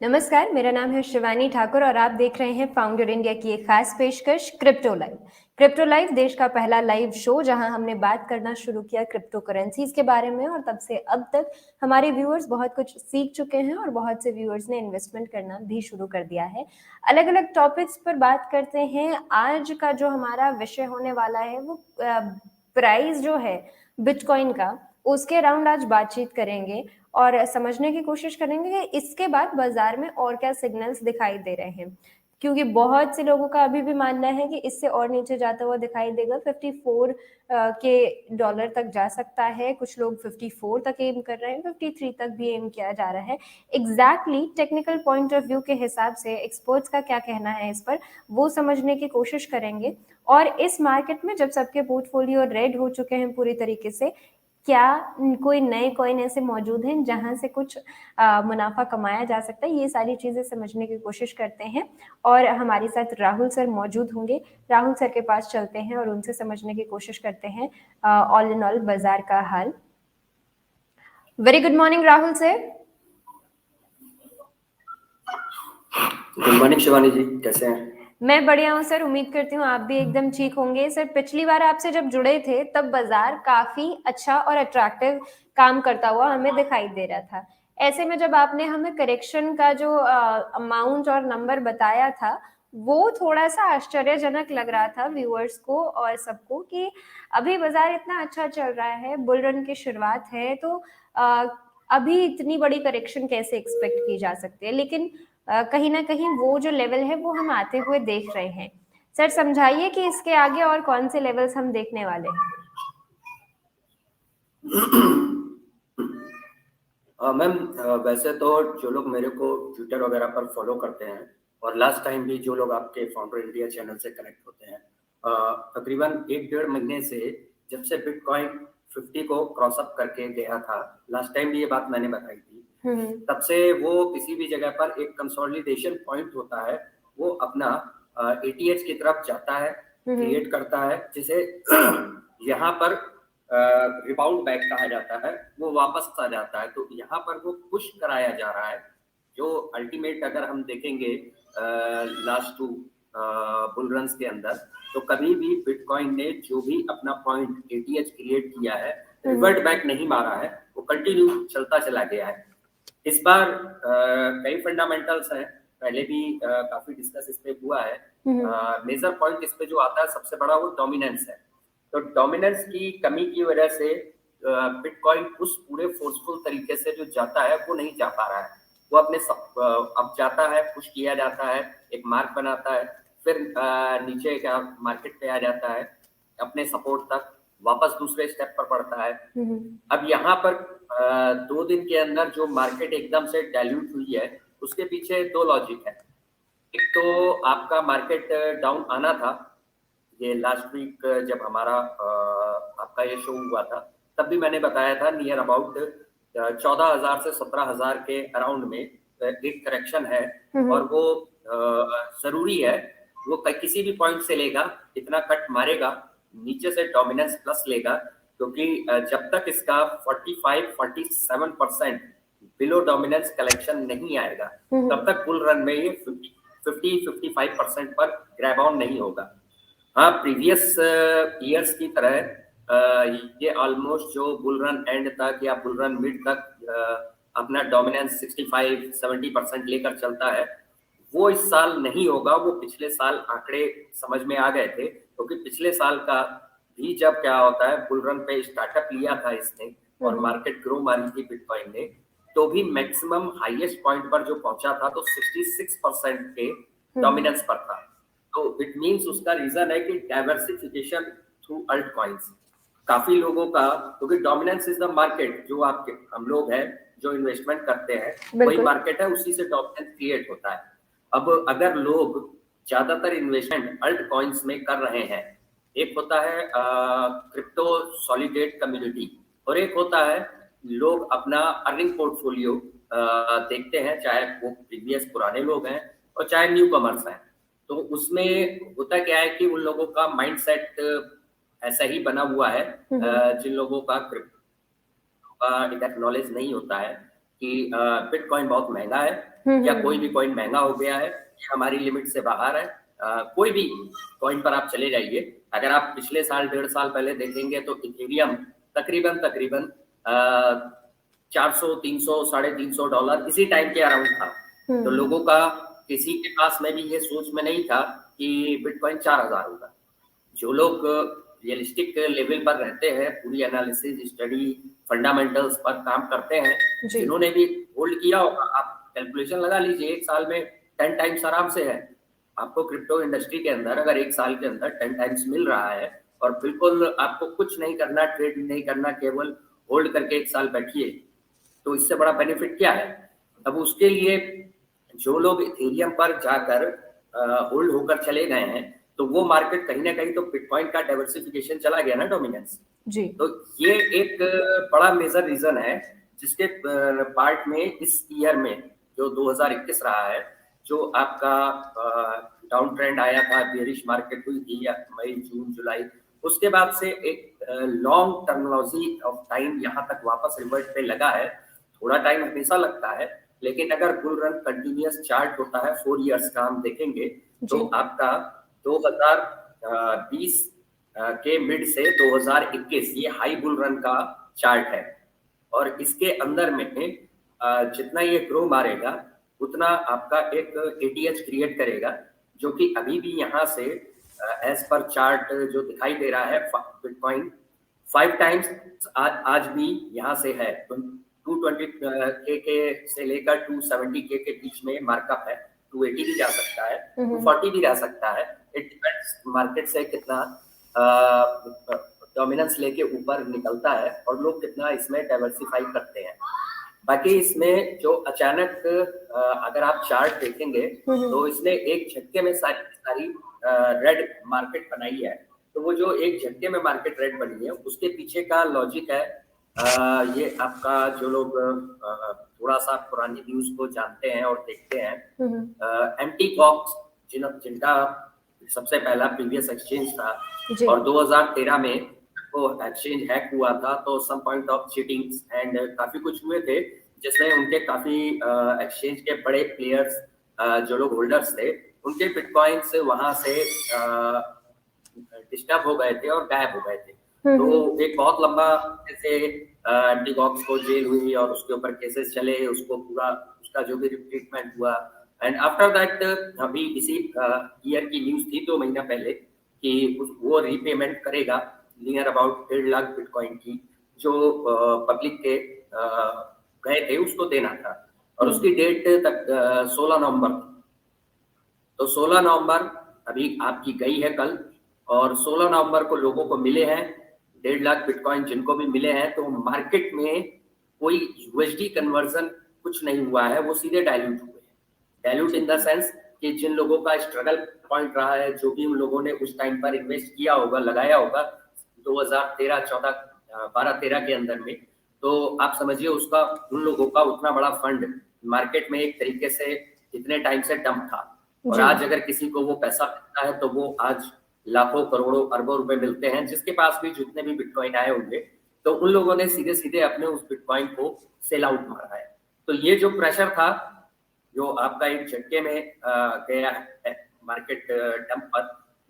नमस्कार, मेरा नाम है शिवानी ठाकुर और आप देख रहे हैं फाउंडर इंडिया की एक खास पेशकश क्रिप्टो लाइव। क्रिप्टो लाइव देश का पहला लाइव शो जहां हमने बात करना शुरू किया क्रिप्टो करेंसीज के बारे में और तब से अब तक हमारे व्यूअर्स बहुत कुछ सीख चुके हैं और बहुत से व्यूअर्स ने इन्वेस्टमेंट करना भी शुरू कर दिया है। अलग अलग टॉपिक्स पर बात करते हैं। आज का जो हमारा विषय होने वाला है वो प्राइस जो है बिटकॉइन का, उसके अराउंड आज बातचीत करेंगे और समझने की कोशिश करेंगे कि इसके बाद बाजार में और क्या सिग्नल्स दिखाई दे रहे हैं, क्योंकि बहुत से लोगों का अभी भी मानना है कि इससे और नीचे जाता हुआ दिखाई देगा। 54 के डॉलर तक जा सकता है। कुछ लोग 54 तक एम कर रहे हैं, 53 तक भी एम किया जा रहा है। Exactly technical point of view के हिसाब से एक्सपर्ट्स का क्या कहना है इस पर, वो समझने की कोशिश करेंगे। और इस मार्केट में जब सबके पोर्टफोलियो रेड हो चुके हैं पूरी तरीके से, क्या कोई नए कॉइन ऐसे मौजूद हैं जहां से कुछ मुनाफा कमाया जा सकता है, ये सारी चीजें समझने की कोशिश करते हैं। और हमारे साथ राहुल सर मौजूद होंगे। राहुल सर के पास चलते हैं और उनसे समझने की कोशिश करते हैं ऑल इन ऑल बाजार का हाल। Very good morning Rahul sir. Good morning Shivani ji, कैसे हैं? मैं बढ़िया हूँ सर, उम्मीद करती हूँ आप भी एकदम ठीक होंगे। सर, पिछली बार आपसे जब जुड़े थे तब बाजार काफी अच्छा और अट्रैक्टिव काम करता हुआ हमें दिखाई दे रहा था। ऐसे में जब आपने हमें करेक्शन का जो अमाउंट और नंबर बताया था, वो थोड़ा सा आश्चर्यजनक लग रहा था व्यूअर्स को और सबको कि अभी बाजार इतना अच्छा चल रहा है, बुल रन की शुरुआत है, तो अभी इतनी बड़ी करेक्शन कैसे एक्सपेक्ट की जा सकती है। लेकिन कहीं ना कहीं वो जो लेवल है वो हम आते हुए देख रहे हैं। सर, समझाइए कि इसके आगे और कौन से लेवल्स हम देखने वाले हैं। मैम, वैसे तो जो लोग मेरे को ट्विटर वगैरह पर फॉलो करते हैं और लास्ट टाइम भी जो लोग आपके फाउंडर इंडिया चैनल से कनेक्ट होते हैं, तकरीबन 1-1.5 महीने से जब से बिटकॉइन 50 को क्रॉस अप करके गया था, लास्ट टाइम भी ये बात मैंने बताई थी, तब से वो किसी भी जगह पर एक कंसोलिडेशन पॉइंट होता है, वो अपना एटीएच की तरफ जाता है, क्रिएट करता है, जिसे यहाँ पर रिबाउंड बैक कहा जाता है, वो वापस आ जाता है। तो यहाँ पर वो पुश कराया जा रहा है, जो अल्टीमेट अगर हम देखेंगे लास्ट 2 बुल रन्स के अंदर, तो कभी भी बिटकॉइन ने जो भी अपना पॉइंट एटीएच क्रिएट किया है, रिवर्ट बैक नहीं मारा है, वो कंटिन्यू चलता चला गया है। इस बार कई फंडामेंटल्स हैं, पहले भी काफी डिस्कस इस पे हुआ है। मेजर पॉइंट इस पे जो आता है सबसे बड़ा, वो डोमिनेंस है। तो डोमिनेंस की कमी की वजह से बिटकॉइन उस पूरे फोर्सफुल तरीके से जो जाता है वो नहीं जा पा रहा है। वो अपने अब जाता है, पुश किया जाता है, एक मार्क बनाता है, फिर नीचे क्या मार्केट पे आ जाता है, अपने सपोर्ट तक वापस दूसरे स्टेप पर पड़ता है। अब यहाँ पर 2 दिन के अंदर जो मार्केट एकदम से डाइल्यूट हुई है, उसके पीछे 2 लॉजिक है। एक तो आपका मार्केट डाउन आना था, ये लास्ट वीक जब हमारा आपका ये शो हुआ था, तब भी मैंने बताया था नियर अबाउट 14,000 से 17,000 के अराउंड में एक करेक्शन है, और वो जरूरी है। वो किसी भी पॉइंट से लेगा, इतना कट मारेगा, नीचे से डोमिनेंस प्लस लेगा, क्योंकि जब तक इसका 45-47% बिलो डोमिनेंस कलेक्शन नहीं आएगा, तब तक बुल रन में ये 50-55% पर ग्रैब ऑन नहीं होगा। हाँ, प्रीवियस ईयर्स की तरह ये ऑलमोस्ट जो बुल रन एंड तक या बुल रन मिड तक अपना डोमिनेंस 65-70% लेकर चलता है, वो इस साल नहीं होगा। वो पिछले साल आंकड़े समझ में आ गए थे, क्योंकि पिछले साल का भी जब क्या होता है, बुल रन पे स्टार्टअप लिया था इसने और मार्केट ग्रो मारी थी बिटकॉइन ने, तो भी मैक्सिमम हाईएस्ट पॉइंट पर जो पहुंचा था तो 66% के डोमिनेंस पर था। तो इट मींस उसका रीजन है कि डाइवर्सिफिकेशन थ्रू अल्ट कॉइन्स। काफी लोगों का, क्योंकि डोमिनेंस इज द मार्केट, जो आपके हम लोग हैं जो इन्वेस्टमेंट करते हैं, वही मार्केट है, उसी से डोमिनेंस क्रिएट होता है। अब अगर लोग ज्यादातर इन्वेस्टमेंट अल्ट कॉइन्स में कर रहे हैं, एक होता है क्रिप्टो सॉलिडेट कम्युनिटी, और एक होता है लोग अपना अर्निंग पोर्टफोलियो देखते हैं, चाहे वो प्रीवियस पुराने लोग हैं और चाहे न्यू कमर्स हैं। तो उसमें होता क्या है कि उन लोगों का माइंडसेट ऐसा ही बना हुआ है, जिन लोगों का क्रिप्टो का नॉलेज नहीं होता है, कि बिटकॉइन बहुत महंगा है, या कोई भी कॉइन महंगा हो गया है, ये हमारी लिमिट से बाहर है। कोई भी कॉइन पर आप चले जाइए, अगर आप पिछले साल 1.5 साल पहले देखेंगे तो इथेरियम तकरीबन 400, 300, $350 इसी टाइम के अराउंड था। तो लोगों का किसी के पास में भी ये सोच में नहीं था कि बिटकॉइन 4000 होगा। जो लोग रियलिस्टिक लेवल पर रहते हैं, पूरी एनालिसिस स्टडी फंडामेंटल्स पर काम करते हैं, जिन्होंने भी होल्ड किया होगा, आप कैलकुलेशन लगा लीजिए, एक साल में 10 टाइम्स आराम से है आपको क्रिप्टो इंडस्ट्री के अंदर। अगर एक साल के अंदर 10 टाइम्स मिल रहा है और बिल्कुल आपको कुछ नहीं करना, ट्रेड नहीं करना, केवल होल्ड करके एक साल बैठिए, तो इससे बड़ा बेनिफिट क्या है। अब उसके लिए जो लोग इथेरियम पर जाकर होल्ड होकर चले गए हैं, तो वो मार्केट कहीं ना कहीं तो बिटकॉइन का डाइवर्सिफिकेशन चला गया ना, डोमिनेंस जी। तो ये एक बड़ा मेजर रीजन है जिसके पार्ट में इस ईयर में जो 2021 रहा है, जो आपका डाउन ट्रेंड आया था, बेरिश मार्केट हुई थी मई, जून, जुलाई, उसके बाद से एक लॉन्ग टर्मिनोलॉजी ऑफ टाइम यहाँ तक वापस रिवर्ट पे लगा है। थोड़ा टाइम हमेशा लगता है, लेकिन अगर बुल रन कंटिन्यूअस चार्ट होता है 4 इयर्स का हम देखेंगे तो आपका 2020 के मिड से 2021 ये हाई बुल रन का चार्ट है। और इसके अंदर में जितना ये ग्रो मारेगा उतना आपका एक एटीएच क्रिएट करेगा, जो कि अभी भी यहाँ से एज पर चार्ट जो दिखाई दे रहा है, बिटकॉइन 5 टाइम्स आज भी यहाँ से है। 220 के से लेकर 270 के बीच में मार्कअप है। 280 भी जा सकता है, 240 भी जा सकता है। इट डिपेंड्स मार्केट से कितना डोमिनेंस लेके ऊपर निकलता है और लोग कितना इसमें डाइवर्सिफाई करते हैं। बाकी इसमें जो अचानक अगर आप चार्ट देखेंगे तो इसने एक झटके में सारी रेड मार्केट बनाई है। तो वो जो एक झटके में मार्केट रेड बनी है, उसके पीछे का लॉजिक है ये आपका जो लोग थोड़ा सा पुरानी न्यूज को जानते हैं और देखते हैं, एमटी कॉक्स जिनका सबसे पहला प्रीवियस एक्सचेंज था और 2013 में वो एक्सचेंज हैक हुआ था, तो some point of cheatings and काफी कुछ हुए थे, जिसमें उनके काफी एक्सचेंज के बड़े प्लेयर्स जो लोग होल्डर्स थे, उनके बिटकॉइंस वहां से डिस्टर्ब हो गए थे और गायब हो गए थे। तो एक बहुत लंबा जैसे एंटीकॉक्स को जेल हुई और उसके ऊपर केसेस चले, उसको पूरा उसका जो भी ट्रीटमेंट हुआ, एंड आफ्टर दैट अभी इसी ईयर की न्यूज थी 2 महीना पहले कि वो रीपेमेंट करेगा नियर अबाउट 1.5 लाख बिटकॉइन की, जो पब्लिक के गए थे उसको देना था, और उसकी डेट तक 16 नवंबर। तो 16 नवंबर अभी आपकी गई है कल, और 16 नवंबर को लोगों को मिले हैं 1.5 लाख बिटकॉइन। जिनको भी मिले हैं तो मार्केट में कोई यूएसडी कन्वर्जन कुछ नहीं हुआ है, वो सीधे डायल्यूट हुए हैं। डायल्यूट इन द सेंस कि जिन लोगों का स्ट्रगल पॉइंट रहा है, जो भी उन लोगों ने उस टाइम पर इन्वेस्ट किया होगा, लगाया होगा 2013, 14, 12, 13 के अंदर में, तो आप समझिए उसका उन लोगों का उतना बड़ा फंड मार्केट में एक तरीके से इतने टाइम से डंप था। और आज अगर किसी को वो पैसा मिलता है तो वो आज लाखों, करोड़ों, अरबों रुपए मिलते हैं। जिसके पास भी जितने भी बिटकॉइन आए होंगे, तो उन लोगों ने सीधे सीधे अपने उस बिटकॉइन को सेल आउट मारा है। तो ये जो प्रेशर था, जो आपका एक झटके में गया है मार्केट डंप पर,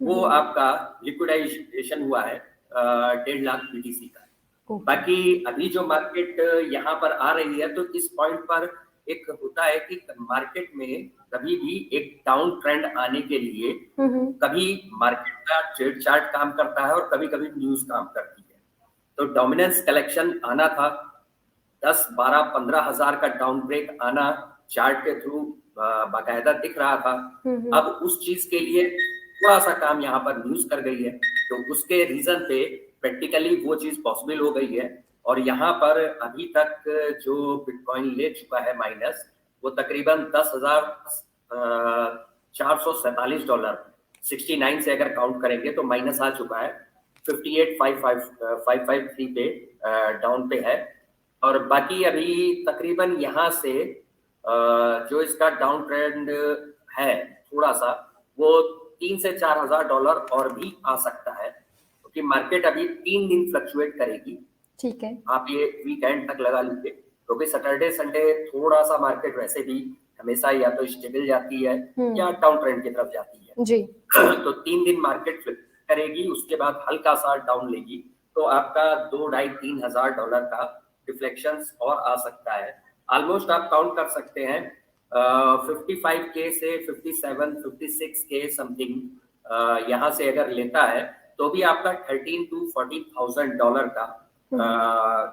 वो आपका लिक्विडाइजेशन हुआ है 1.5 लाख बीटीसी का। बाकी अभी जो मार्केट यहाँ पर आ रही है, तो इस पॉइंट पर एक होता है कि मार्केट में कभी भी एक डाउन ट्रेंड आने के लिए कभी मार्केट का ट्रेड चार्ट काम करता है और कभी कभी न्यूज काम करती है। तो डोमिनेंस कलेक्शन आना था, 10, 12, 15 हजार का डाउन ब्रेक आना चार्ट के थ्रू बाकायदा दिख रहा था। अब उस चीज के लिए थोड़ा सा काम यहाँ पर न्यूज कर गई है, तो उसके रीजन पे प्रैक्टिकली वो चीज पॉसिबल हो गई है। और यहाँ पर अभी तक जो बिटकॉइन ले चुका है माइनस, वो तकरीबन $10,447, 69 से अगर काउंट करेंगे तो माइनस आ चुका है। 58,553 पे डाउन पे है। और बाकी अभी तकरीबन यहाँ से जो इसका डाउन ट्रेंड है थोड़ा सा, वो $3,000 से $4,000 और भी आ सकता है, क्योंकि मार्केट अभी 3 दिन फ्लक्चुएट करेगी। ठीक है, आप ये वीकेंड तक लगा लीजिए। क्योंकि सैटरडे संडे थोड़ा सा मार्केट वैसे भी हमेशा या तो स्टेबल जाती है या डाउन ट्रेंड की तरफ जाती है जी। तो 3 दिन मार्केट फ्लिप करेगी, उसके बाद हल्का सा डाउन लेगी, तो आपका 2-2.5-3 हज़ार डॉलर का रिफ्लेक्शन और आ सकता है। ऑलमोस्ट आप काउंट कर सकते हैं 55K से 57-56K समथिंग यहाँ से अगर लेता है तो भी आपका 13,000-14,000 डॉलर का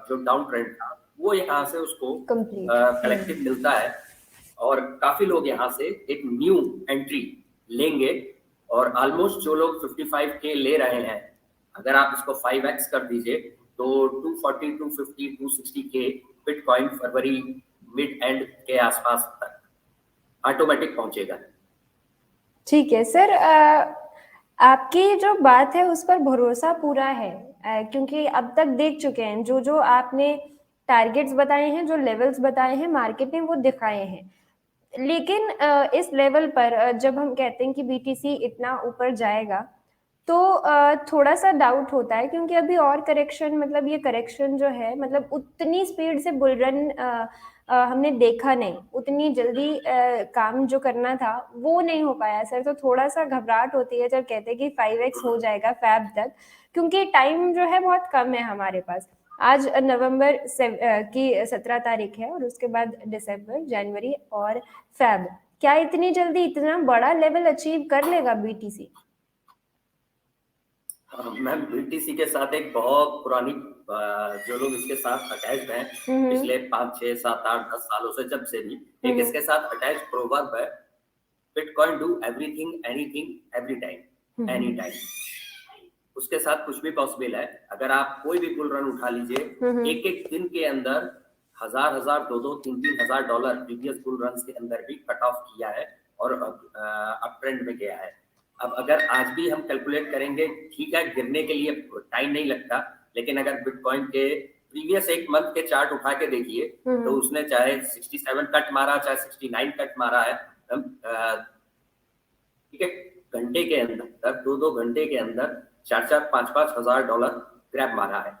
जो डाउन ट्रेंड था वो यहाँ से उसको कलेक्टिव मिलता है और काफी लोग यहाँ से एक न्यू एंट्री लेंगे और ऑलमोस्ट जो लोग 55K ले रहे हैं अगर आप इसको 5x कर दीजिए तो 240, 250, 260K bitcoin February mid and के आसपास तक ऑटोमेटिक पहुंचेगा। ठीक है सर, आपकी जो बात है उस पर भरोसा पूरा है, क्योंकि अब तक देख चुके हैं जो जो आपने टारगेट्स बताए हैं, जो लेवल्स बताए हैं, मार्केट ने वो दिखाए हैं। लेकिन इस लेवल पर जब हम कहते हैं कि बीटीसी इतना ऊपर जाएगा तो थोड़ा सा डाउट होता है, क्योंकि अभी और करेक्शन, मतलब ये करेक्शन जो है, मतलब उतनी स्पीड से बुल रन हमने देखा नहीं, उतनी जल्दी काम जो करना था वो नहीं हो पाया सर। तो थोड़ा सा घबराहट होती है जब कहते हैं कि 5x हो जाएगा फैब तक, क्योंकि टाइम जो है बहुत कम है हमारे पास। आज नवंबर की 17 तारीख है और उसके बाद दिसंबर, जनवरी और फैब। क्या इतनी जल्दी इतना बड़ा लेवल अचीव कर लेगा बीटीसी? मैम बीटीसी के साथ एक बहुत पुरानी जो लोग इसके साथ अटैच्ड हैं पिछले 5, 6, 7, 8, 10 सालों से, जब से भी एक इसके साथ अटैच प्रोवर्ब है, bitcoin do everything anything every time any time. उसके साथ कुछ भी पॉसिबल है। अगर आप कोई भी बुल रन उठा लीजिए, एक एक दिन के अंदर 1,000, 2-2, 3-3 हज़ार डॉलर प्रीवियस बुल रन के अंदर भी कट ऑफ किया है और अप ट्रेंड में गया है। अब अगर आज भी हम कैलकुलेट करेंगे, ठीक है गिरने के लिए टाइम नहीं लगता, लेकिन अगर बिटकॉइन के प्रीवियस एक मंथ के चार्ट उठा के देखिए तो उसने चाहे 67 कट मारा, चाहे 69 कट मारा है, ठीक है, घंटे के अंदर 2-2 घंटे के अंदर 4-4, 5-5 हज़ार डॉलर ग्रैब मारा है।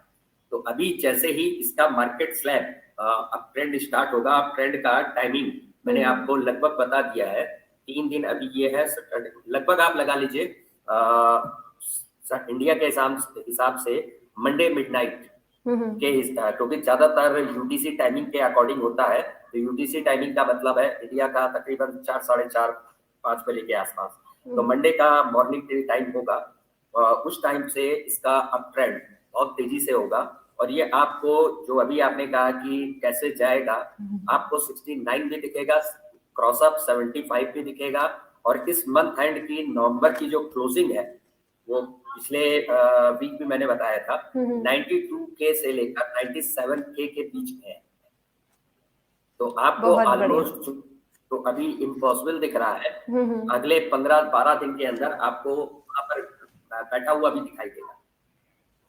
तो अभी जैसे ही इसका मार्केट स्लैब अब ट्रेंड स्टार्ट होगा, अब ट्रेंड का टाइमिंग मैंने आपको लगभग बता दिया है। 3 दिन अभी ये है लगभग आप लगा लीजिए इंडिया के हिसाब से मंडे मिडनाइट के, क्योंकि ज्यादातर यूटीसी टाइमिंग के अकॉर्डिंग होता है, तो यूटीसी टाइमिंग का मतलब है इंडिया का तकरीबन 4, 4:30, 5 बजे के आसपास। तो मंडे का मॉर्निंग टाइम होगा, उस टाइम से इसका अप ट्रेंड बहुत तेजी से होगा और ये आपको जो अभी आपने कहा कि कैसे जाएगा, आपको 69 भी दिखेगा, क्रॉस अप 75 भी दिखेगा और इस मंथ एंड की नवंबर की जो क्लोजिंग है वो पिछले वीक भी मैंने बताया था 92K से लेकर 97K के बीच में है। तो आपको ऑलमोस्ट तो अभी इम्पॉसिबल दिख रहा है, अगले 15-12 दिन के अंदर आपको वहां पर बैठा हुआ भी दिखाई देगा।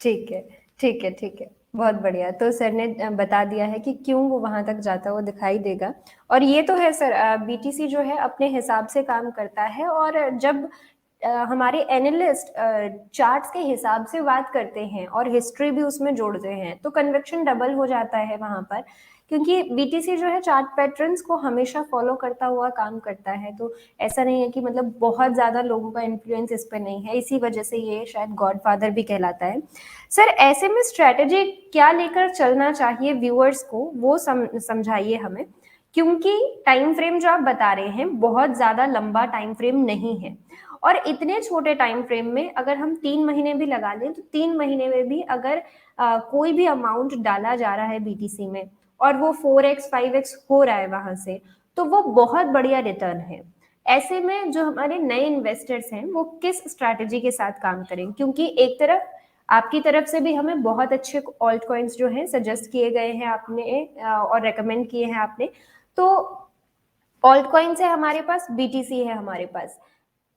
ठीक है, ठीक है, ठीक है, बहुत बढ़िया। तो सर ने बता दिया है कि क्यों वो वहां तक जाता वो दिखाई देगा। और ये तो है सर, बीटीसी जो है अपने हिसाब से काम करता है, और जब हमारे एनालिस्ट चार्ट्स के हिसाब से बात करते हैं और हिस्ट्री भी उसमें जोड़ते हैं तो कन्विक्शन डबल हो जाता है वहां पर, क्योंकि बीटीसी जो है चार्ट पैटर्न्स को हमेशा फॉलो करता हुआ काम करता है। तो ऐसा नहीं है कि मतलब बहुत ज्यादा लोगों का इन्फ्लुएंस इस पर नहीं है, इसी वजह से ये शायद गॉडफादर भी कहलाता है। सर ऐसे में स्ट्रेटेजी क्या लेकर चलना चाहिए व्यूअर्स को, वो समझाइए हमें, क्योंकि टाइम फ्रेम जो आप बता रहे हैं बहुत ज्यादा लंबा टाइम फ्रेम नहीं है, और इतने छोटे टाइम फ्रेम में अगर हम 3 महीने भी लगा लें तो 3 महीने में भी अगर कोई भी अमाउंट डाला जा रहा है बीटीसी में और वो 4x 5x हो रहा है वहां से, तो वो बहुत बढ़िया रिटर्न है। ऐसे में जो हमारे नए इन्वेस्टर्स हैं वो किस स्ट्रैटेजी के साथ काम करें, क्योंकि एक तरफ आपकी तरफ से भी हमें बहुत अच्छे ऑल्ट कॉइन्स जो हैं सजेस्ट किए गए हैं आपने, और रेकमेंड किए हैं आपने। तो ऑल्ट कॉइन्स है हमारे पास, बीटीसी है हमारे पास,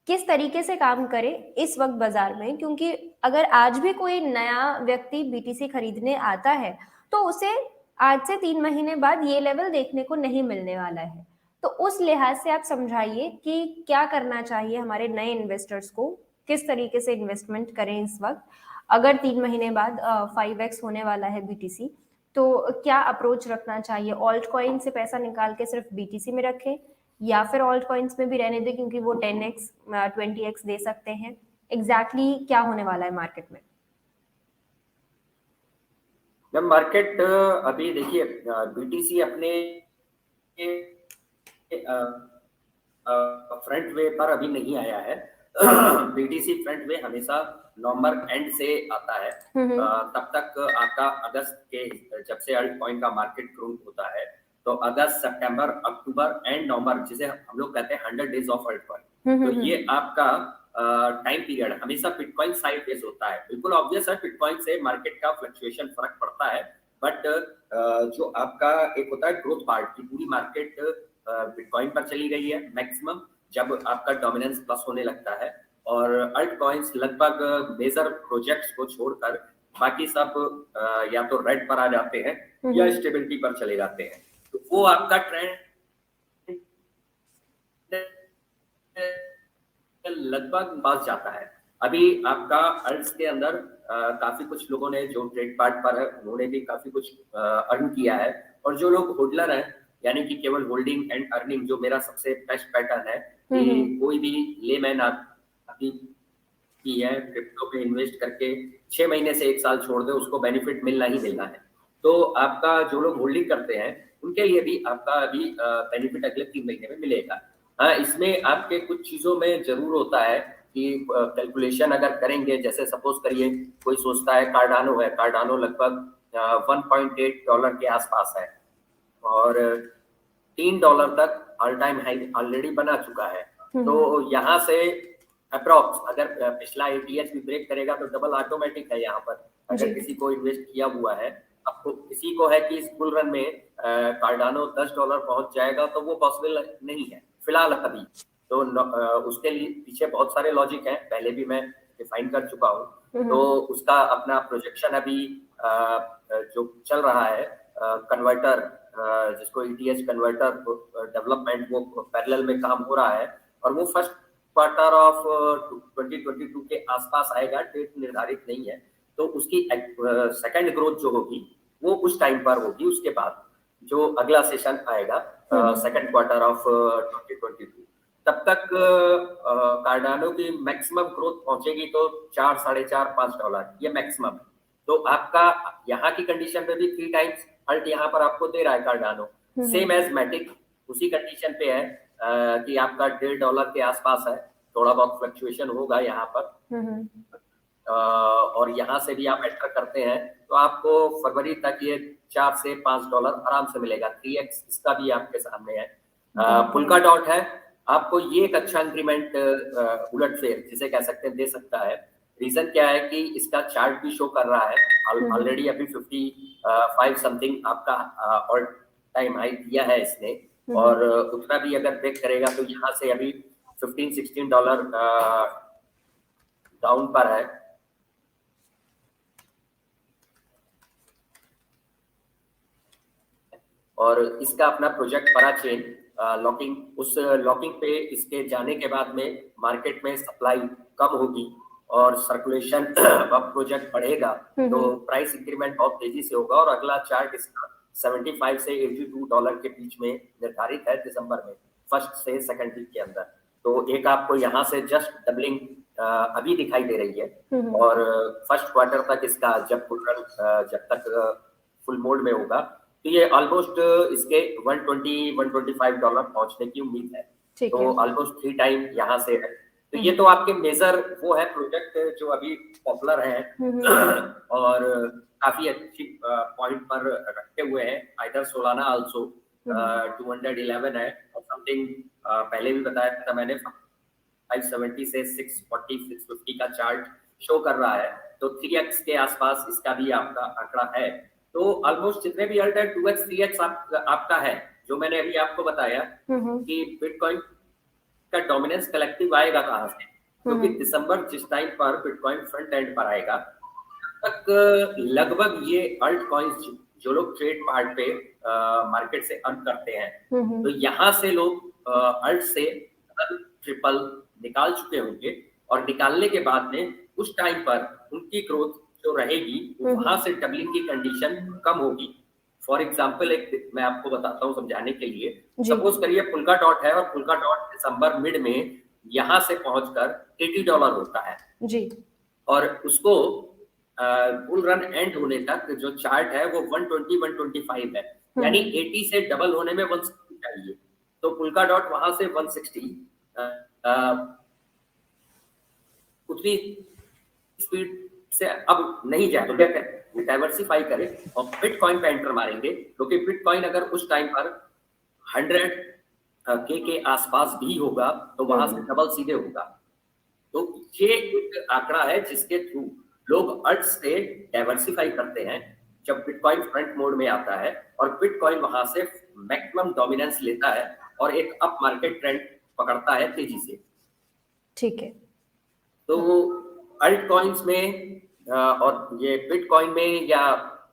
किस तरीके से काम करे इस वक्त बाजार में, क्योंकि अगर आज भी कोई नया व्यक्ति बीटीसी खरीदने आता है तो उसे आज से 3 महीने बाद ये लेवल देखने को नहीं मिलने वाला है। तो उस लिहाज से आप समझाइए कि क्या करना चाहिए हमारे नए इन्वेस्टर्स को, किस तरीके से इन्वेस्टमेंट करें इस वक्त, अगर 3 महीने बाद 5x होने वाला है बीटीसी, तो क्या अप्रोच रखना चाहिए? ऑल्ट कॉइन से पैसा निकाल के सिर्फ बीटीसी में रखें या फिर ऑल्ट कॉइन्स में भी रहने दें क्योंकि वो 10x 20x दे सकते हैं? एग्जैक्टली क्या होने वाला है मार्केट में? जब मार्केट अभी देखिए बीटीसी अपने फ्रंट वे पर अभी नहीं आया है। बीटीसी फ्रंट वे हमेशा नवंबर एंड से आता है। तब तक आपका अगस्त के जब से अल्ट कॉइन का मार्केट ग्रो होता है तो अगस्त, सितंबर, अक्टूबर एंड नवंबर, जिसे हम लोग कहते हैं 100 डेज ऑफ अल्ट कॉइन, तो ये आपका टाइम पीरियड हमेशा बिटकॉइन साइड बेस होता है। बिल्कुल ऑब्वियस है बिटकॉइन से मार्केट का फ्लक्चुएशन फर्क पड़ता है, बट जो आपका एक होता है ग्रोथ पार्ट की पूरी मार्केट बिटकॉइन पर चली गई है मैक्सिमम जब आपका डोमिनेंस प्लस होने लगता है, और अल्ट कॉइन्स लगभग मेजर प्रोजेक्ट्स को छोड़कर बाकी सब या तो रेड पर आ जाते हैं या स्टेबिलिटी पर चले जाते हैं। तो वो आपका ट्रेंड लगभग पास जाता है। अभी आपका अल्ट्स के अंदर काफी कुछ लोगों ने जो ट्रेड पार्ट पर है उन्होंने भी काफी कुछ अर्न किया है, और जो लोग होल्डर हैं यानी कि केवल होल्डिंग एंड अर्निंग, जो मेरा सबसे बेस्ट पैटर्न है कि कोई भी लेमैन अभी की है क्रिप्टो पे इन्वेस्ट करके 6 महीने से 1 साल छोड़ दे, उसको बेनिफिट मिलना ही मिलना है। तो आपका जो लोग होल्डिंग करते हैं उनके लिए भी आपका अभी बेनिफिट अगले 3 महीने में मिलेगा। हाँ, इसमें आपके कुछ चीजों में जरूर होता है कि कैलकुलेशन अगर करेंगे, जैसे सपोज करिए कोई सोचता है कार्डानो है, कार्डानो लगभग $1.8 के आसपास है और $3 तक ऑल टाइम हाई ऑलरेडी बना चुका है। तो यहाँ से अप्रॉक्स अगर पिछला एटीएस भी ब्रेक करेगा तो डबल ऑटोमेटिक है यहाँ पर। अगर किसी को इन्वेस्ट किया हुआ है, आपको किसी को है कि इस बुल रन में कार्डानो $10 पहुंच जाएगा, तो वो पॉसिबल नहीं है फिलहाल अभी। तो उसके लिए पीछे बहुत सारे लॉजिक हैं, पहले भी मैं डिफाइन कर चुका हूँ। तो उसका अपना प्रोजेक्शन अभी जो चल रहा है कन्वर्टर, जिसको ईटीएच कन्वर्टर डेवलपमेंट, वो पैरेलल में काम हो रहा है और वो फर्स्ट क्वार्टर ऑफ 2022 के आसपास आएगा, डेट निर्धारित नहीं है। तो उसकी सेकंड ग्रोथ जो होगी वो उस टाइम पर होगी, उसके बाद जो अगला सेशन आएगा सेकंड क्वार्टर ऑफ 2022, तब तक कार्डानो की मैक्सिमम ग्रोथ पहुंचेगी तो 4, $4.5, $5 ये मैक्सिमम है। तो आपका यहाँ की कंडीशन में भी 3 टाइम्स अल्ट यहाँ पर आपको दे रहा है कार्डानो, सेम एज मैटिक उसी कंडीशन पे है कि आपका $1.5 के आसपास है, थोड़ा बहुत फ्लक्चुएशन होगा यहाँ पर। और यहाँ से भी आप एंटर करते हैं तो आपको फरवरी तक ये $4 से $5 आराम से मिलेगा, 3x इसका भी आपके सामने है। पुल्का डॉट है, आपको ये एक अच्छा इंक्रीमेंट उलटफेर जिसे कह सकते हैं दे सकता है। रीजन क्या है कि इसका चार्ट भी शो कर रहा है ऑलरेडी, अभी 55 समथिंग आपका ऑल टाइम हाई दिया है इसने, और उतना भी अगर ब्रेक करेगा तो यहाँ से अभी $15-16 डाउन पर है। और इसका अपना प्रोजेक्ट पराचेन लॉकिंग, उस लॉकिंग पे इसके जाने के बाद में मार्केट में सप्लाई कम होगी और सर्कुलेशन अब प्रोजेक्ट बढ़ेगा तो प्राइस इंक्रीमेंट बहुत तेजी से होगा। और अगला चार्ट इसका 75 से $82 के बीच में निर्धारित है दिसंबर में, फर्स्ट से सेकंड वीक के अंदर। तो एक आपको यहाँ से जस्ट डबलिंग अभी दिखाई दे रही है, और फर्स्ट क्वार्टर तक इसका जब तक फुल मोड में होगा तो ये ऑलमोस्ट इसके $120-125 पहुंचने की उम्मीद है। तो ऑलमोस्ट 3 टाइम यहाँ से है। तो ये तो आपके मेजर वो है प्रोजेक्ट जो अभी पॉपुलर है और काफी अच्छी पॉइंट पर रखे हुए हैं। आइदर सोलाना आल्सो 211 है और समथिंग, पहले भी बताया था मैंने 570 से 640-650 का चार्ट शो कर रहा है, तो 3x के आसपास इसका भी आपका आंकड़ा है। तो ऑलमोस्ट जितने भी अल्ट है 2x 3x आपका है, जो मैंने अभी आपको बताया कि बिटकॉइन का डोमिनेंस कलेक्टिव आएगा कहां से, क्योंकि दिसंबर जिस टाइम पर बिटकॉइन फ्रंट एंड पर आएगा तक लगभग ये अल्ट कॉइन्स जो लोग ट्रेड पार्ट पे मार्केट से अर्न करते हैं, तो यहाँ से लोग अल्ट से ट्रिपल निकाल चुके होंगे, और निकालने के बाद में उस टाइम पर उनकी ग्रोथ जो रहेगी वहां से डबलिंग की कंडीशन कम होगी। फॉर एग्जाम्पल एक मैं आपको बताता हूँ समझाने के लिए। जी सपोज करिए पुल्का डॉट है और पुल्का डॉट दिसंबर मिड में यहाँ से पहुंचकर $80 होता है जी और उसको बुल रन एंड होने तक जो चार्ट है वो 120 125 है, यानी 80 से डबल होने में 160 चाहिए। तो पुल्का डॉट वहां से 160 उतनी स्पीड से अब नहीं जाए तो क्या करें, डाइवर्सिफाई करें और बिटकॉइन पे एंटर मारेंगे, क्योंकि बिटकॉइन अगर उस टाइम पर 100 के आसपास भी होगा तो वहां से डबल सीधे होगा। तो ये एक आंकड़ा है जिसके थ्रू लोग अर्थ से डाइवर्सिफाई करते हैं जब बिटकॉइन फ्रंट मोड में आता है और बिटकॉइन वहां से मैक्सिमम डोमिनेंस लेता है और एक अप मार्केट ट्रेंड पकड़ता है तेजी से। ठीक है। तो अल्ट कॉइन्स में और ये बिटकॉइन में या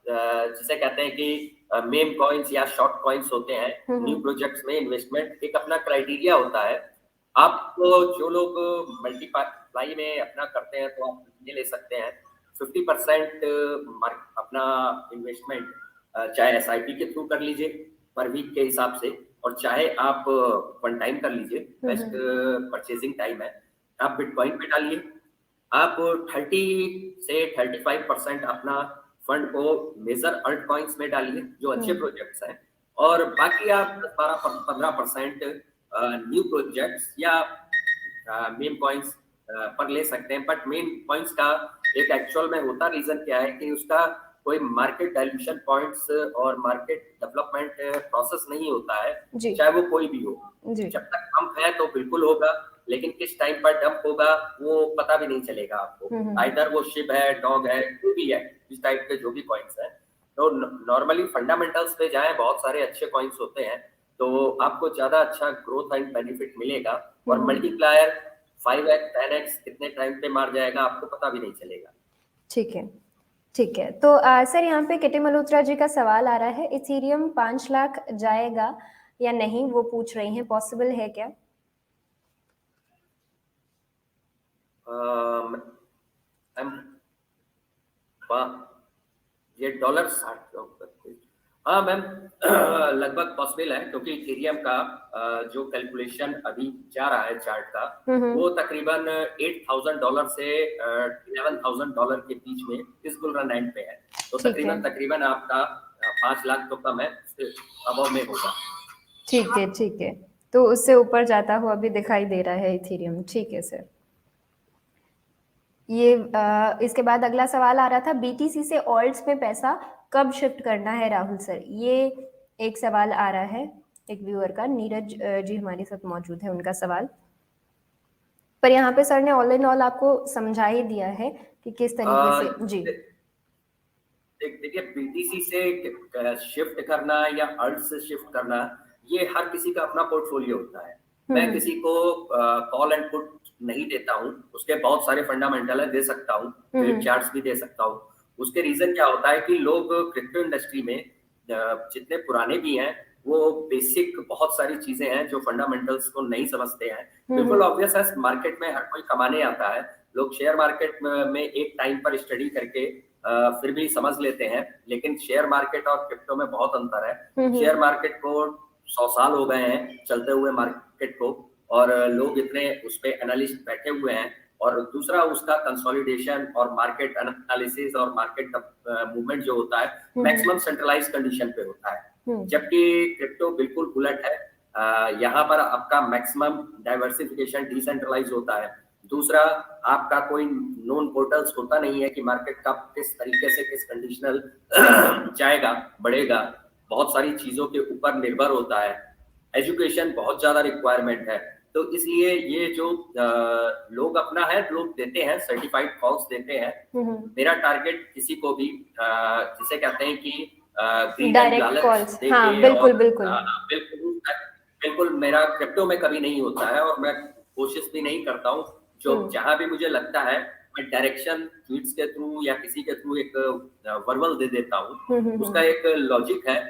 जिसे कहते हैं कि मेम कॉइन्स या शॉर्ट कॉइन्स होते हैं, न्यू प्रोजेक्ट्स में इन्वेस्टमेंट एक अपना क्राइटेरिया होता है। आपको जो लोग मल्टीप्लाई में अपना करते हैं तो आप ये ले सकते हैं 50% अपना इन्वेस्टमेंट चाहे एसआईपी के थ्रू कर लीजिए पर वीक के हिसाब से, और चाहे आप वन टाइम कर लीजिए, बेस्ट परचेजिंग टाइम है, आप बिटकॉइन पे डालिए। आप 30 से 35% अपना फंड को मेजर अल्ट कॉइन्स में डालिए जो अच्छे प्रोजेक्ट्स हैं, और बाकी आप 12-15% न्यू प्रोजेक्ट्स या मेम कॉइन्स पर ले सकते हैं। बट मेम कॉइन्स का एक एक्चुअल में होता रीजन क्या है कि उसका कोई मार्केट डाइल्यूशन पॉइंट्स और मार्केट डेवलपमेंट प्रोसेस नहीं होता है, चाहे वो कोई भी हो। जब तक पंप है तो बिल्कुल होगा, लेकिन किस टाइम पर डंप होगा वो पता भी नहीं चलेगा आपको। आइदर वो शिप है, डॉग है, कोई भी है, इस टाइप के जो भी कॉइन्स हैं। तो नॉर्मली फंडामेंटल्स पे जाएं, बहुत सारे अच्छे कॉइन्स होते हैं तो आपको ज्यादा अच्छा ग्रोथ एंड बेनिफिट मिलेगा, और मल्टीप्लायर 5x 10x कितने टाइम पे मार जाएगा आपको पता भी नहीं चलेगा। ठीक है, ठीक है। तो सर यहाँ पे किटी मल्होत्रा जी का सवाल आ रहा है, इथेरियम 5 लाख जाएगा या नहीं, वो पूछ रही हैं, पॉसिबल है क्या? ये डॉलर 60, हाँ मैम लगभग पॉसिबल है, क्योंकि इथेरियम का जो कैलकुलेशन अभी जा रहा है चार्ट का वो तकरीबन $8,000 से $11,000 के बीच में इस बुल रन एंड पे है। तो तकरीबन आपका 5 लाख तो कम है, अबव में होगा। ठीक है, ठीक है। तो उससे ऊपर जाता हुआ अभी दिखाई दे रहा है इथेरियम। ठीक है सर। ये इसके बाद अगला सवाल आ रहा था, बीटीसी से ऑल्ट्स पे पैसा कब शिफ्ट करना है राहुल सर? ये एक सवाल आ रहा है एक व्यूअर का, नीरज जी हमारे साथ मौजूद है, उनका सवाल। पर यहाँ पे सर ने ऑल इन ऑल आपको समझा ही दिया है कि किस तरीके से। जी देखिए, बीटीसी से शिफ्ट करना या अर्थ से शिफ्ट करना ये हर किसी का अपना पोर्टफोलियो होता है। मैं किसी को कॉल एंड पुट नहीं देता हूँ, उसके बहुत सारे फंडामेंटल है, दे सकता हूँ, ट्रेड चार्ट्स भी दे सकता हूँ। उसके रीजन क्या होता है कि लोग क्रिप्टो इंडस्ट्री में जितने पुराने भी हैं वो बेसिक बहुत सारी चीजें हैं जो फंडामेंटल्स को नहीं समझते हैं। बिल्कुल ऑब्वियस है, मार्केट में हर कोई कमाने आता है, लोग शेयर मार्केट में एक टाइम पर स्टडी करके फिर भी समझ लेते हैं, लेकिन शेयर मार्केट और क्रिप्टो में बहुत अंतर है। शेयर मार्केट को 100 साल हो गए हैं चलते हुए मार्केट को, और लोग इतने उस पे एनालिस्ट बैठे हुए हैं, और दूसरा उसका कंसोलिडेशन और मार्केट एनालिसिस और मार्केट मूवमेंट जो होता है मैक्सिमम सेंट्रलाइज कंडीशन पे होता है, जबकि क्रिप्टो बिल्कुल उलट है। यहाँ पर आपका मैक्सिमम डाइवर्सिफिकेशन डिसेंट्रलाइज होता है। दूसरा, आपका कोई नोन पोर्टल्स होता नहीं है कि मार्केट का किस तरीके से किस कंडीशनल जाएगा, बढ़ेगा, बहुत सारी चीजों के ऊपर निर्भर होता है। एजुकेशन बहुत ज्यादा रिक्वायरमेंट है, तो इसलिए ये जो लोग अपना है, लोग देते हैं सर्टिफाइड कॉल्स देते हैं। मेरा टारगेट किसी को भी जिसे कहते हैं कि डायरेक्ट कॉल्स, हाँ बिल्कुल बिल्कुल बिल्कुल मेरा क्रिप्टो में कभी नहीं होता है, और मैं कोशिश भी नहीं करता हूँ। जो जहां भी मुझे लगता है मैं डायरेक्शन ट्वीट्स के थ्रू या किसी के थ्रू एक वर्बल दे देता हूँ। उसका एक लॉजिक है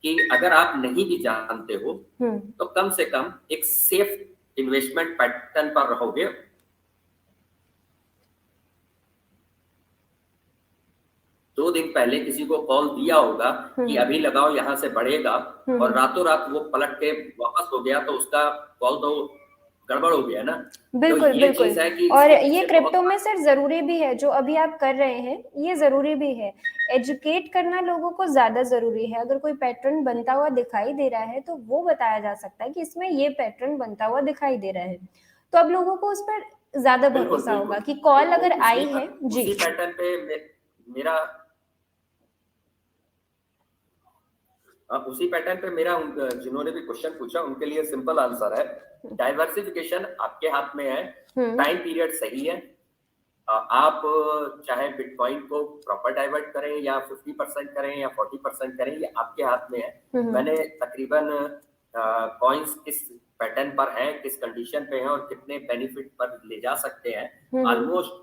कि अगर आप नहीं भी जानते हो तो कम से कम एक सेफ इन्वेस्टमेंट पैटर्न पर रहोगे। 2 दिन पहले किसी को कॉल दिया होगा कि अभी लगाओ यहाँ से बढ़ेगा, और रातों रात वो पलट के वापस हो गया, तो उसका कॉल तो गड़बड़ हो गया ना। तो बिल्कुल ये बिल्कुल। चीज है कि और इसके ये पीछे क्रिप्टो बहुत में सर जरूरी भी है, जो अभी आप कर रहे हैं ये जरूरी भी है। एजुकेट करना लोगों को ज्यादा जरूरी है। अगर कोई पैटर्न बनता हुआ दिखाई दे रहा है तो वो बताया जा सकता है कि इसमें ये पैटर्न बनता हुआ दिखाई दे रहा है, तो अब लोगों को उस पर ज्यादा बिल्कुल भरोसा होगा बिल्कुल। कि कॉल तो अगर आई है जी। उसी पैटर्न पे मेरा उसी पैटर्न पे मेरा जिन्होंने भी क्वेश्चन पूछा उनके लिए सिंपल आंसर है, डाइवर्सिफिकेशन आपके हाथ में है, टाइम पीरियड सही है। आप चाहे बिटकॉइन को प्रॉपर डाइवर्ट करें या 50% करें या 40% करें, ये आपके हाथ में है। मैंने तकरीबन कॉइन्स किस पैटर्न पर हैं, किस कंडीशन पे हैं और कितने बेनिफिट पर ले जा सकते हैं, ऑलमोस्ट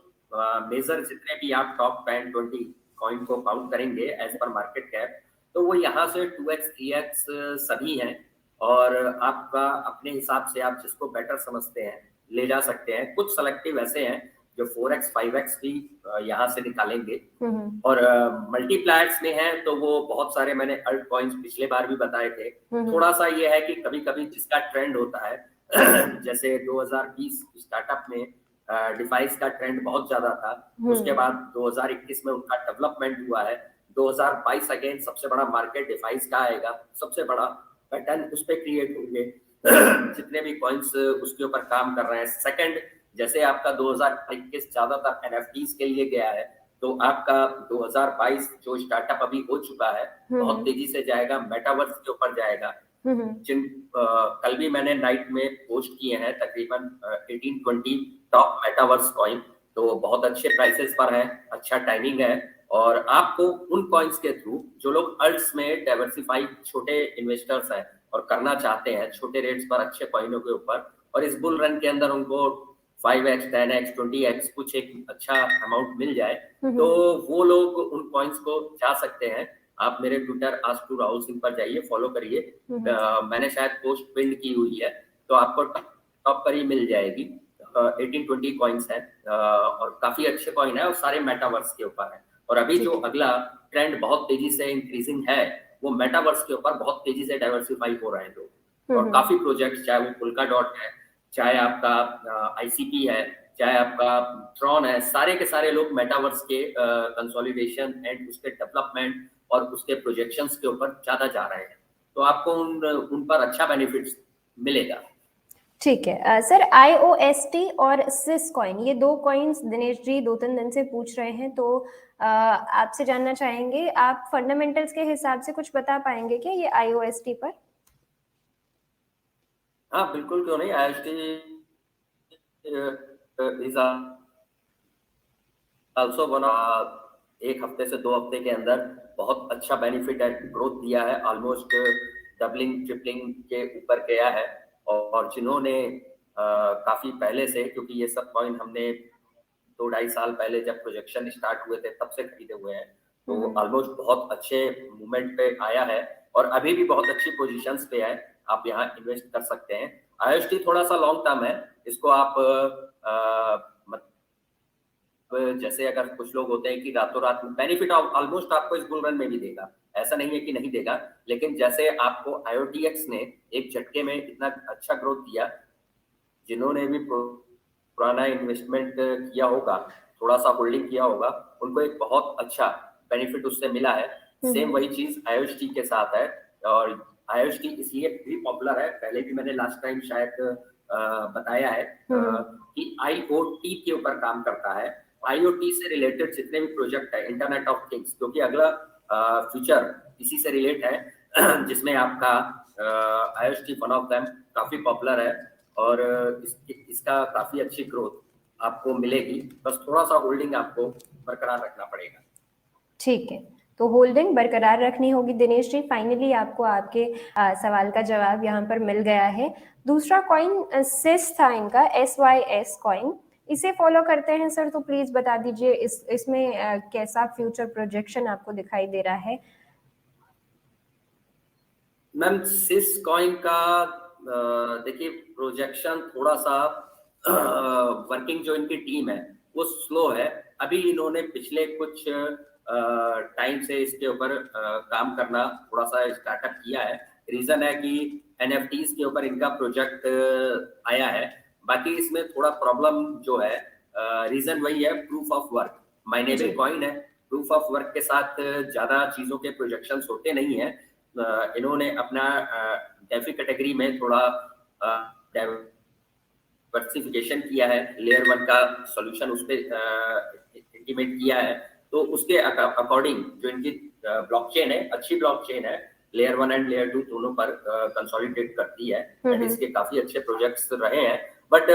मेजर जितने भी आप टॉप 10-20 कॉइन को काउंट करेंगे एज पर मार्केट कैप, तो वो यहाँ से 2x 3x सभी हैं। और आपका अपने हिसाब से आप जिसको बेटर समझते हैं ले जा सकते हैं। कुछ सेलेक्टिव ऐसे हैं जो 4x 5x भी यहाँ से निकालेंगे। और मल्टीप्लायर्स में है तो वो बहुत सारे मैंने अल्ट कॉइन्स पिछले बार भी बताए थे। थोड़ा सा ये है कि कभी कभी जिसका ट्रेंड होता है जैसे 2020 स्टार्टअप में डिफाइस का ट्रेंड बहुत ज्यादा था, उसके बाद 2021 में उनका डेवलपमेंट हुआ है, 2022 अगेन सबसे बड़ा मार्केट डिफाइस का आएगा, सबसे बड़ा पैटर्न उस पर क्रिएट होंगे जितने भी कॉइन्स उसके ऊपर काम कर रहे हैं। सेकंड, जैसे आपका 2021 ज्यादातर एनएफटीज के लिए गया है, तो आपका 2022 जो स्टार्टअप अभी हो चुका है बहुत तेजी से जाएगा, मेटावर्स के ऊपर जाएगा। जिन कल भी मैंने नाइट में पोस्ट किए हैं तकरीबन 18-20 टॉप मेटावर्स कॉइन, तो बहुत अच्छे प्राइसेस पर है, अच्छा टाइमिंग है। और आपको उन कॉइन्स के थ्रू जो लोग अल्ट्स में डाइवर्सिफाई छोटे इन्वेस्टर्स हैं और करना चाहते हैं छोटे रेट्स पर अच्छे कॉइनों के ऊपर, और इस बुल रन के अंदर उनको 5x 10x 20x कुछ एक अच्छा अमाउंट मिल जाए, तो वो लोग उन कॉइन्स को जा सकते हैं। आप मेरे Twitter ask to Rahul Singh पर जाइए, फॉलो करिए। मैंने शायद पोस्ट पिन की हुई है, तो आपको टॉप पर ही मिल जाएगी। 18-20 कॉइन्स है और काफी अच्छे कॉइन है और सारे मेटावर्स के ऊपर है। और अभी जो अगला ट्रेंड बहुत तेजी से इंक्रीजिंग है वो मेटावर्स के ऊपर बहुत तेजी से डाइवर्सिफाई हो रहे हैं लोग, और काफी प्रोजेक्ट, चाहे वो पुल्का डॉट है, चाहे आपका आईसीपी है, चाहे आपका ट्रॉन है, सारे के सारे लोग मेटावर्स के कंसोलिडेशन एंड उसके डेवलपमेंट और उसके प्रोजेक्शंस के ऊपर ज्यादा जा रहे हैं, तो आपको उन पर अच्छा बेनिफिट्स मिलेगा। ठीक है सर, IOST और सिस कॉइन, ये दो कॉइन्स दिनेश जी 2-3 दिन से पूछ रहे हैं, तो आपसे जानना चाहेंगे, आप फंडामेंटल्स के हिसाब से कुछ बता पाएंगे क्या ये IOST पर? हाँ बिल्कुल, क्यों नहीं। IOST इज आल्सो वन, एक हफ्ते से 2 हफ्ते के अंदर बहुत अच्छा बेनिफिट है, ग्रोथ दिया है, ऑलमोस्ट डबलिंग ट्रिपलिंग के ऊपर गया है। और जिन्होंने काफी पहले से, क्योंकि ये सब कॉइन हमने 2-2.5 साल पहले जब प्रोजेक्शन स्टार्ट हुए थे तब से खरीदे हुए हैं, तो ऑलमोस्ट बहुत अच्छे मूवमेंट पे आया है और अभी भी बहुत अच्छी पोजीशंस पे है, आप यहाँ इन्वेस्ट कर सकते हैं। IOST थोड़ा सा लॉन्ग टर्म है, इसको आप जैसे अगर कुछ लोग होते हैं कि रातों रात में बेनिफिट ऑलमोस्ट आपको इस बुल रन में भी देगा, ऐसा नहीं है कि नहीं देगा, लेकिन जैसे आपको IOTX ने एक झटके में इतना अच्छा ग्रोथ दिया, जिन्होंने भी पुराना इन्वेस्टमेंट किया होगा, थोड़ा सा होल्डिंग किया होगा, उनको एक बहुत अच्छा बेनिफिट उससे मिला है। सेम वही चीज IOST के साथ है, और IOST इसलिए भी पॉपुलर है, पहले भी मैंने लास्ट टाइम शायद बताया है कि IoT के ऊपर काम करता है। IoT से रिलेटेड जितने भी प्रोजेक्ट है, इंटरनेट ऑफ थिंग्स, क्योंकि अगला फ्यूचर इसी से रिलेट है जिसमें आपका IOST वन ऑफ देम काफी पॉपुलर है, और इसका काफी अच्छी ग्रोथ आपको मिलेगी, बस थोड़ा सा होल्डिंग आपको बरकरार रखना पड़ेगा। ठीक है, तो होल्डिंग बरकरार रखनी होगी दिनेश जी। फाइनली आपको आपके सवाल का जवाब यहाँ पर मिल गया है। दूसरा कॉइन सिस था इनका, SYS कॉइन, इसे फॉलो करते हैं सर, तो प्लीज बता दीजिए इसमें कैसा फ्यूचर प्रोजेक्शन आपको दिखाई दे रहा है? मैम सिस कॉइन का देखिए प्रोजेक्शन थोड़ा सा वर्किंग जो इनकी टीम है वो स्लो है। अभी इन्होंने पिछले कुछ टाइम से इसके ऊपर काम करना थोड़ा सा स्टार्टअप किया है। रीजन है कि NFTs के ऊपर इनका प्रोजेक्ट आया है। बाकी इसमें थोड़ा प्रॉब्लम जो है, रीजन वही है, proof of work. Minable coin है, प्रूफ ऑफ वर्क के साथ ज्यादा चीजों के प्रोजेक्शंस होते नहीं है। इन्होंने अपना डेफी कैटेगरी में थोड़ा डाइवर्सिफिकेशन किया है, लेयर 1 का सॉल्यूशन उस पे इंटीमेट किया है। तो उसके अकॉर्डिंग जो इनकी ब्लॉकचेन है, अच्छी ब्लॉकचेन है, लेयर 1 एंड लेयर 2 दोनों पर कंसोलिडेट करती है। एंड इसके काफी अच्छे प्रोजेक्ट्स रहे हैं। बट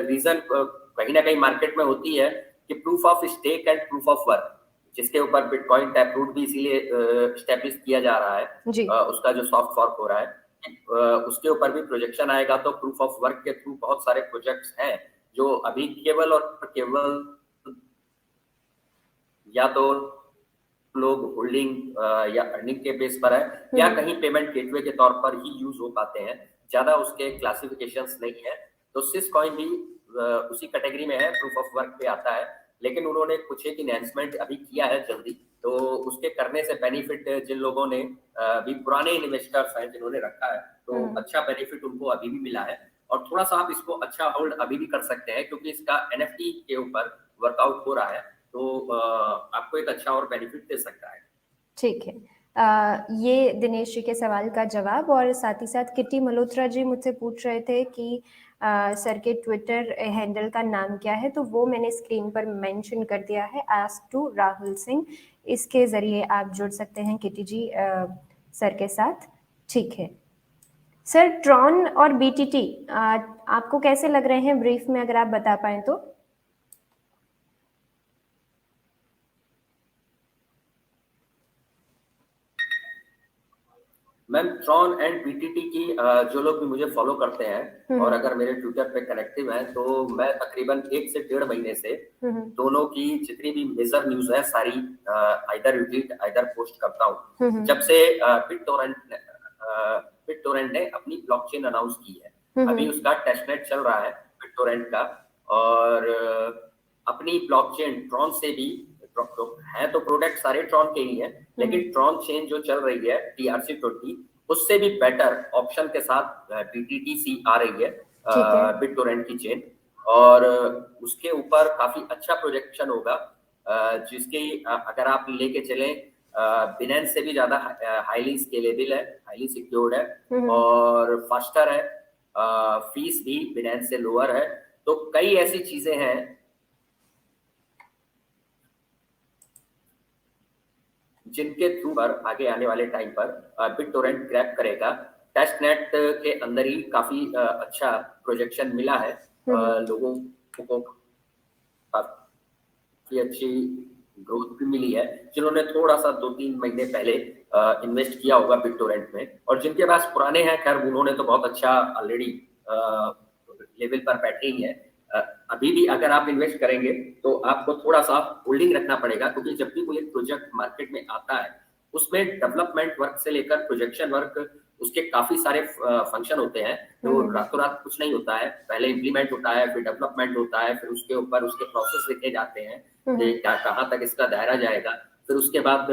रीजन कहीं ना कहीं मार्केट में होती है कि proof of stake and proof of work, जिसके ऊपर बिटकॉइन टैपरूट भी इसीलिए एस्टेब्लिश किया जा रहा है। उसका जो सॉफ्ट फॉर्क हो रहा है, उसके ऊपर भी प्रोजेक्शन आएगा। तो प्रूफ ऑफ वर्क के थ्रू बहुत सारे प्रोजेक्ट्स हैं जो अभी केवल और केवल या तो लोग होल्डिंग या अर्निंग के बेस पर है, या कहीं पेमेंट गेटवे के तौर पर ही यूज हो पाते हैं। ज्यादा उसके क्लासिफिकेशंस नहीं है। तो सिस कॉइन भी उसी कैटेगरी में है, प्रूफ ऑफ वर्क पे आता है। लेकिन उन्होंने कुछ एक इनहेंसमेंट अभी किया है जल्दी, तो उसके करने से बेनिफिट जिन लोगों ने भी पुराने इन्वेस्टर्स हैं जिन्होंने रखा है, तो अच्छा बेनिफिट उनको अभी भी मिला है। और थोड़ा सा आप इसको अच्छा होल्ड अभी भी कर सकते हैं, क्योंकि इसका NFT के ऊपर वर्कआउट हो रहा है। तो आपको एक अच्छा और बेनिफिट दे सकता है। ठीक है, ये दिनेश जी के सवाल का जवाब। और साथ ही साथ किटी मल्होत्रा जी मुझसे पूछ रहे थे कि सर के ट्विटर हैंडल का नाम क्या है, तो वो मैंने स्क्रीन पर मेंशन कर दिया है, आस्क टू राहुल सिंह। इसके जरिए आप जुड़ सकते हैं किटी जी सर के साथ। ठीक है सर, ट्रॉन और BTT आपको कैसे लग रहे हैं, ब्रीफ में अगर आप बता पाएं तो। मैम, ट्रॉन एंड BTT की जो लोग भी मुझे फॉलो करते हैं और अगर मेरे ट्विटर पे कनेक्टिव हैं, तो मैं तकरीबन 1 से 1.5 महीने से दोनों की जितनी भी मेजर न्यूज है सारी आइदर रिट्वीट आइदर पोस्ट करता हूँ। जब से BitTorrent ने अपनी ब्लॉकचेन अनाउंस की है, अभी उसका टेस्टनेट चल रहा है BitTorrent का, और अपनी ब्लॉकचेन ट्रॉन से भी है, तो प्रोडक्ट सारे ट्रॉन के ही हैं, लेकिन ट्रॉन चेन जो चल रही है TRC20, उससे भी बेटर ऑप्शन के साथ BTTC आ रही है, BitTorrent की चेन। और उसके ऊपर काफी अच्छा प्रोजेक्शन होगा, जिसकी अगर आप लेके चलें, बिनेंस से भी ज्यादा हाईली स्केलेबल है, हाईली सिक्योर्ड है और फास्टर है, फीस भी बिनेंस से लोअर है। तो कई ऐसी चीजें हैं जिनके थ्रू पर आगे आने वाले टाइम पर BitTorrent ग्रैब करेगा। टेस्टनेट के अंदर ही काफी अच्छा प्रोजेक्शन मिला है, लोगों को काफी अच्छी ग्रोथ भी मिली है, जिन्होंने थोड़ा सा 2-3 महीने पहले इन्वेस्ट किया होगा BitTorrent में, और जिनके पास पुराने हैं, खैर उन्होंने तो बहुत अच्छा ऑलरेडी लेवल पर बैठे ही है। अभी भी अगर आप इन्वेस्ट करेंगे तो आपको थोड़ा सा होल्डिंग रखना पड़ेगा, क्योंकि जब भी कोई एक प्रोजेक्ट मार्केट में आता है, उसमें डेवलपमेंट वर्क से लेकर प्रोजेक्शन वर्क, उसके काफी सारे फंक्शन होते हैं। तो रातों रात कुछ नहीं होता है, पहले इम्प्लीमेंट होता है, फिर डेवलपमेंट होता है, फिर उसके ऊपर उसके प्रोसेस लिखे जाते हैं कि कहाँ तक इसका दायरा जाएगा। फिर उसके बाद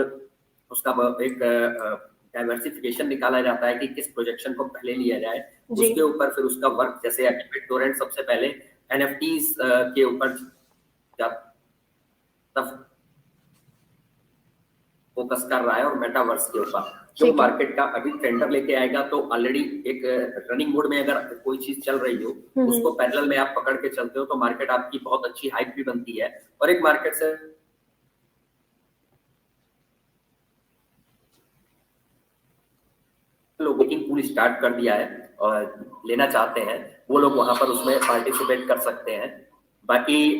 उसका एक डाइवर्सिफिकेशन निकाला जाता है कि किस प्रोजेक्शन को पहले लिया जाए, उसके ऊपर फिर उसका वर्क, जैसे BitTorrent सबसे पहले NFTs के ऊपर फोकस कर रहा है, और मेटावर्स के ऊपर जो मार्केट का अभी टेंडर लेके आएगा, तो ऑलरेडी एक रनिंग मोड में अगर कोई चीज चल रही हो, उसको पैरेलल में आप पकड़ के चलते हो, तो मार्केट आपकी बहुत अच्छी हाइप भी बनती है। और एक मार्केट से लोग बुकिंग पूल स्टार्ट कर दिया है और लेना चाहते हैं, वो लोग वहां पर उसमें पार्टिसिपेट कर सकते हैं। बाकी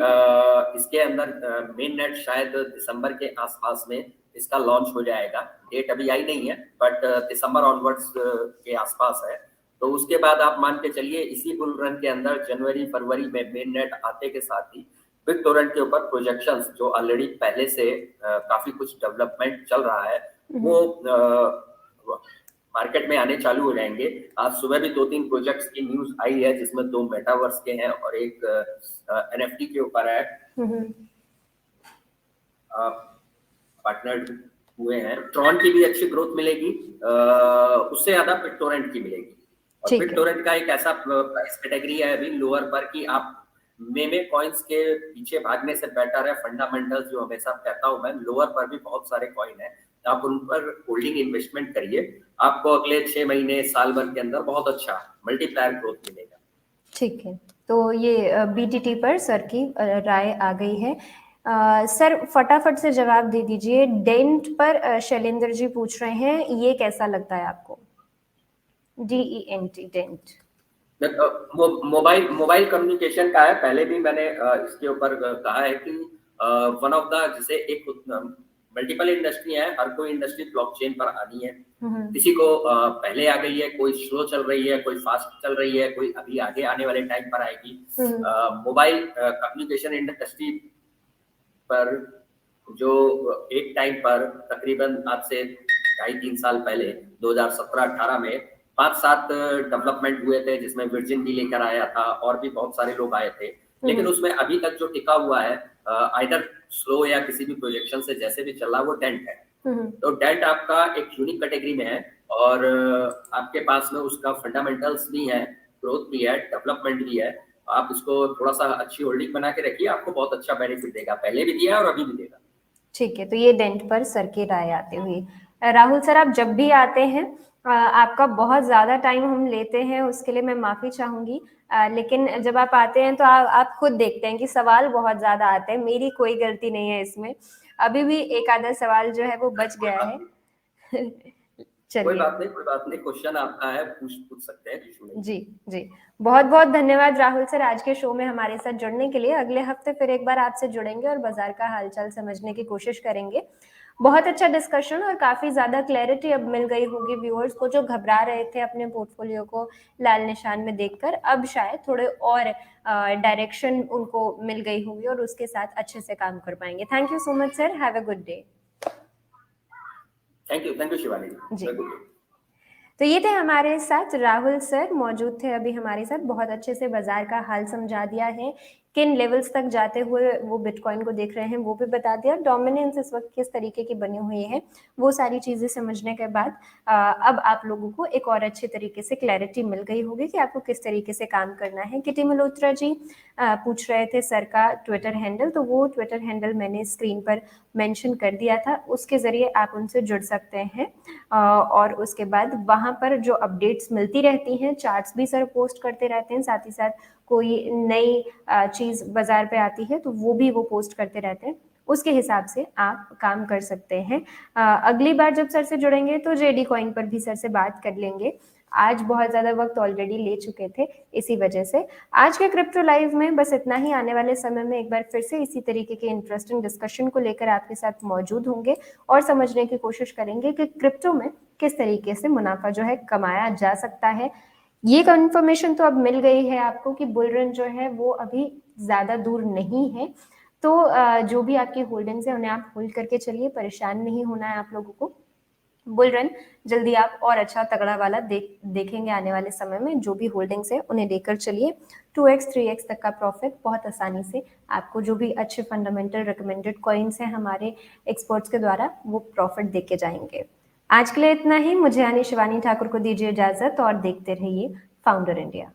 इसके अंदर मेन नेट शायद दिसंबर के आसपास में इसका लॉन्च हो जाएगा। डेट अभी आई नहीं है, बट दिसंबर ऑनवर्ड्स के आसपास है। तो उसके बाद आप मान के चलिए इसी बुल रन के अंदर जनवरी फरवरी में मेन नेट आते के साथ ही BitTorrent के ऊपर प्रोजेक्शंस जो ऑलरेडी पहले से काफी कुछ डेवलपमेंट चल रहा है, वो मार्केट में आने चालू हो जाएंगे। आज सुबह भी 2-3 प्रोजेक्ट्स की न्यूज आई है, जिसमें 2 मेटावर्स के हैं और एक NFT के ऊपर है। पार्टनर्ड हुए हैं। ट्रॉन की भी अच्छी ग्रोथ मिलेगी, उससे ज्यादा बिटटोरेंट की मिलेगी। और ठीक है। बिटटोरेंट का एक ऐसा प्राइस कैटेगरी है अभी लोअर पर कि आप मेमे कॉइन्स के पीछे भागने से बेटर है फंडामेंटल्स, जो हमेशा कहता हूं मैं, लोअर पर भी बहुत सारे कॉइन है, आप उन पर होल्डिंग इन्वेस्टमेंट करिए, आपको अगले 6 महीने साल भर के अंदर बहुत अच्छा मल्टीप्लायर ग्रोथ मिलेगा। ठीक है, तो ये बीटीटी पर सर की राय आ गई है। सर फटाफट से जवाब दे दीजिए, डेंट पर शैलेंद्र जी पूछ रहे हैं, ये कैसा लगता है आपको? DENT, dent. Mobile mobile communication का है, पहले भी मैंने इसके ऊपर कहा है कि वन ऑफ द, जैसे एक मल्टीपल इंडस्ट्री है, हर कोई इंडस्ट्री ब्लॉकचेन पर आनी है, किसी को पहले आ गई है, कोई स्लो चल रही है, कोई फास्ट चल रही है, कोई अभी आगे आने वाले टाइम पर आएगी। मोबाइल कम्युनिकेशन इंडस्ट्री पर जो एक टाइम पर तकरीबन आज से 2.5-3 साल पहले 2017-18 में 5-7 डेवलपमेंट हुए थे, जिसमें वर्जिन भी लेकर आया था और भी बहुत सारे लोग आए थे, लेकिन उसमें अभी तक जो टिका हुआ है आइदर स्लो या किसी भी प्रोजेक्शन से जैसे भी चला, वो डेंट है। तो डेंट आपका एक यूनिक कैटेगरी में है और आपके पास में उसका फंडामेंटल्स भी है, ग्रोथ भी है, डेवलपमेंट भी है, आप इसको थोड़ा सा अच्छी होल्डिंग बना के रखिए, आपको बहुत अच्छा बेनिफिट देगा, पहले भी दिया और अभी भी देगा। ठीक है, तो ये डेंट पर सर की राय आती हुई। राहुल सर, आप जब भी आते हैं, आपका बहुत ज्यादा टाइम हम लेते हैं, उसके लिए मैं माफी चाहूंगी, लेकिन जब आप आते हैं तो आप खुद देखते हैं कि सवाल बहुत ज्यादा आते हैं, मेरी कोई गलती नहीं है इसमें, अभी भी एक आधा सवाल जो है वो बच गया है। कोई चलिए, बात नहीं, क्वेश्चन आपका है, पूछ सकते हैं, इशू नहीं। जी जी, बहुत बहुत धन्यवाद राहुल सर आज के शो में हमारे साथ जुड़ने के लिए। अगले हफ्ते फिर एक बार आपसे जुड़ेंगे और बाजार का हालचाल समझने की कोशिश करेंगे। बहुत अच्छा डिस्कशन और काफी ज्यादा क्लैरिटी अब मिल गई होगी व्यूअर्स को, जो घबरा रहे थे अपने पोर्टफोलियो को लाल निशान में देखकर, अब शायद थोड़े और डायरेक्शन उनको मिल गई होगी और उसके साथ अच्छे से काम कर पाएंगे। Thank you so much sir, have a good day. Thank you Shivani ji, तो ये थे हमारे साथ राहुल सर, मौजूद थे अभी हमारे साथ, बहुत अच्छे से बाजार का हाल समझा दिया है, किन लेवल्स तक जाते हुए वो बिटकॉइन को देख रहे हैं वो भी बता दिया, डोमिनेंस इस वक्त किस तरीके की बनी हुई है, वो सारी चीजें समझने के बाद अब आप लोगों को एक और अच्छे तरीके से क्लैरिटी मिल गई होगी कि आपको किस तरीके से काम करना है। किटी मल्होत्रा जी पूछ रहे थे सर का ट्विटर हैंडल, तो वो ट्विटर हैंडल मैंने स्क्रीन पर मेंशन कर दिया था, उसके जरिए आप उनसे जुड़ सकते हैं और उसके बाद वहां पर जो अपडेट्स मिलती रहती हैं, चार्ट्स भी सर पोस्ट करते रहते हैं, साथ ही साथ कोई नई चीज बाजार पे आती है तो वो भी वो पोस्ट करते रहते हैं, उसके हिसाब से आप काम कर सकते हैं। अगली बार जब सर से जुड़ेंगे तो जेडी कॉइन पर भी सर से बात कर लेंगे, आज बहुत ज्यादा वक्त ऑलरेडी ले चुके थे, इसी वजह से आज के क्रिप्टो लाइव में बस इतना ही। आने वाले समय में एक बार फिर से इसी तरीके के इंटरेस्टिंग डिस्कशन को लेकर आपके साथ मौजूद होंगे और समझने की कोशिश करेंगे कि क्रिप्टो में किस तरीके से मुनाफा जो है कमाया जा सकता है। ये कंफर्मेशन तो अब मिल गई है आपको कि बुल रन जो है वो अभी ज्यादा दूर नहीं है, तो जो भी आपकी होल्डिंग्स है उन्हें आप होल्ड करके चलिए, परेशान नहीं होना है आप लोगों को। बुल रन जल्दी आप और अच्छा तगड़ा वाला देखेंगे आने वाले समय में, जो भी होल्डिंग्स है उन्हें लेकर चलिए, 2x 3x तक का प्रॉफिट बहुत आसानी से आपको, जो भी अच्छे फंडामेंटल रिकमेंडेड कॉइन्स हैं हमारे एक्सपर्ट्स के द्वारा, वो प्रॉफिट देके जाएंगे। आज के लिए इतना ही, मुझे यानी शिवानी ठाकुर को दीजिए इजाजत और देखते रहिए फाउंडर इंडिया।